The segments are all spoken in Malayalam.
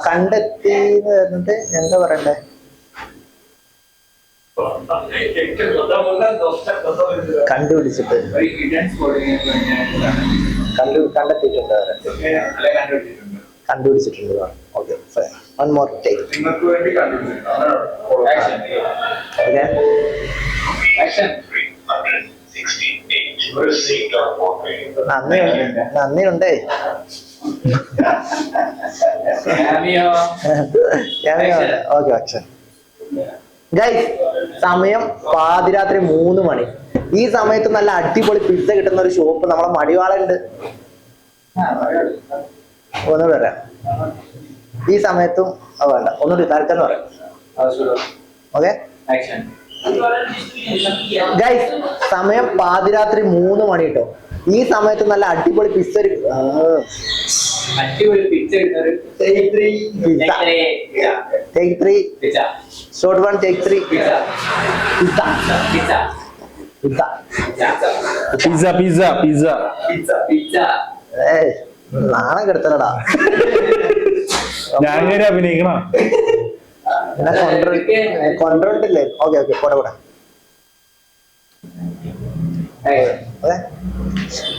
കണ്ടെത്തി എന്ന് പറഞ്ഞിട്ട് എന്താ പറയണ്ടേ? കണ്ടുപിടിച്ചിട്ട് കണ്ടെത്തിയിട്ടുണ്ട്. കണ്ടുപിടിച്ചിട്ടുണ്ട്. Okay, one more take. നന്ദിയുണ്ടേ. Okay, action. ഗൈസ്, സമയം പാതിരാത്രി 3 മണി. ഈ സമയത്ത് നല്ല അടിപൊളി പിസ്സ കിട്ടുന്ന ഒരു ഷോപ്പ് നമ്മളെ മടിവാളുണ്ട്. ഒന്നുകൂടി പറയാം. ഈ സമയത്തും വേണ്ട, ഒന്നുകൂടി തരക്കെന്ന് പറയാം. ഓക്കെ ഗൈസ്, സമയം പാതിരാത്രി 3 മണി കേട്ടോ. ഈ സമയത്ത് നല്ല അടിപൊളി പിസ്സ ഷോർട്ട് വൺ ടേക്ക് 3. നാണം കെടുത്തലടാ. ഞാൻ അഭിനയിക്കണം. കൊണ്ടില്ലേ? ഓക്കെ ഓക്കെ, പോട്ടെ പോട്ടെ.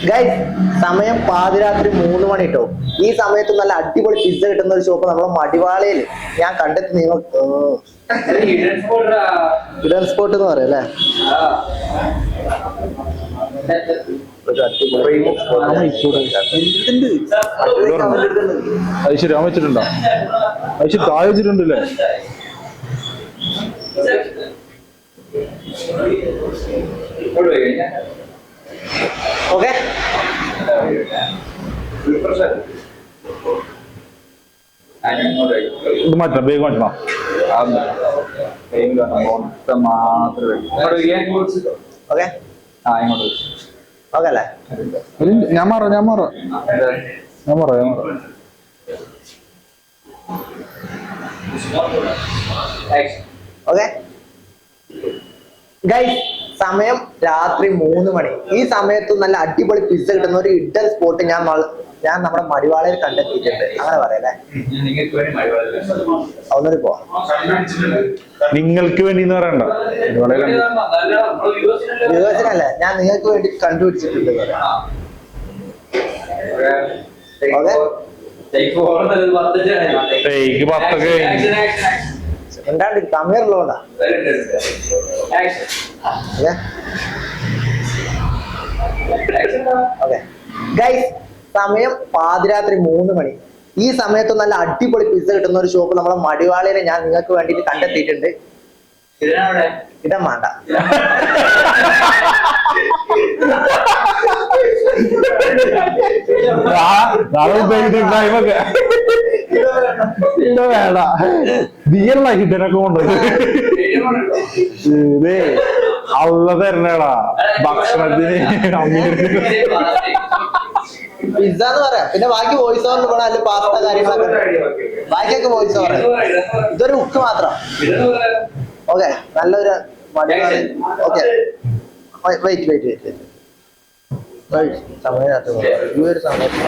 ഗൈസ്, സമയം പാതിരാത്രി 3 മണി കേട്ടോ. ഈ സമയത്ത് നല്ല അടിപൊളി പിസ്സ കിട്ടുന്ന ഒരു ഷോപ്പ് നമ്മളെ മടിവാളയിൽ ഞാൻ കണ്ടെത്തി. നിങ്ങൾ ഇഡൻ സ്പോട്ട് എന്ന് പറയാം അല്ലേ? ഐശ്വര്യ വെച്ചിട്ടുണ്ടോ? ഐശ്വര്യ താഴെ വെച്ചിട്ടുണ്ടല്ലേ? ഓക്കെ, ഇത് മാറ്റണം, വേഗം മാറ്റണം. ഓക്കെ ഓക്കെ അല്ലേ? ഞാൻ മാറാം. ഓക്കെ ഗൈസ്, സമയം രാത്രി 3 മണി. ഈ സമയത്ത് നല്ല അടിപൊളി പിസ്സ കിട്ടുന്ന ഒരു ഇഡൻ സ്പോട്ട് ഞാൻ നമ്മുടെ മടിവാളയിൽ കണ്ടെത്തിയിട്ടുണ്ട്. അങ്ങനെ പറയല്ലേ? ഒന്നൂടി പോവാം. നിങ്ങൾക്ക് വേണ്ടി പറയണ്ട, യുവജനല്ലേ, ഞാൻ നിങ്ങൾക്ക് വേണ്ടി കണ്ടുപിടിച്ചിട്ടുണ്ട്. എന്താണ്ട് കമ്മിയറുള്ളതുകൊണ്ടാ. ഓക്കെ ഗൈസ്, സമയം പാതിരാത്രി 3 മണി. ഈ സമയത്ത് നല്ല അടിപൊളി പിസ്സ കിട്ടുന്ന ഒരു ഷോപ്പ് നമ്മളെ മടിവാളിനെ ഞാൻ നിങ്ങൾക്ക് വേണ്ടിട്ട് കണ്ടെത്തിയിട്ടുണ്ട്. ഇടം വേണ്ട. വേണ്ട, ബിയറിലാക്കിട്ടൊക്കെ കൊണ്ടുപോയി അള്ള തരണേടാ ഭക്ഷണത്തിന്. പിസ്സ എന്ന് പറയാം, പിന്നെ ബാക്കി വോയിസ് ഓവറിൽ പോകണം. അതിൽ പാസ്ത കാര്യങ്ങളൊക്കെ, ബാക്കിയൊക്കെ വോയിസ് ഓവർ. ഇതൊരു ഹുക്ക് മാത്രം. ഓക്കെ, നല്ലൊരു മടിവാളി. Okay, wait. സമയം ഈ ഒരു സമയത്ത്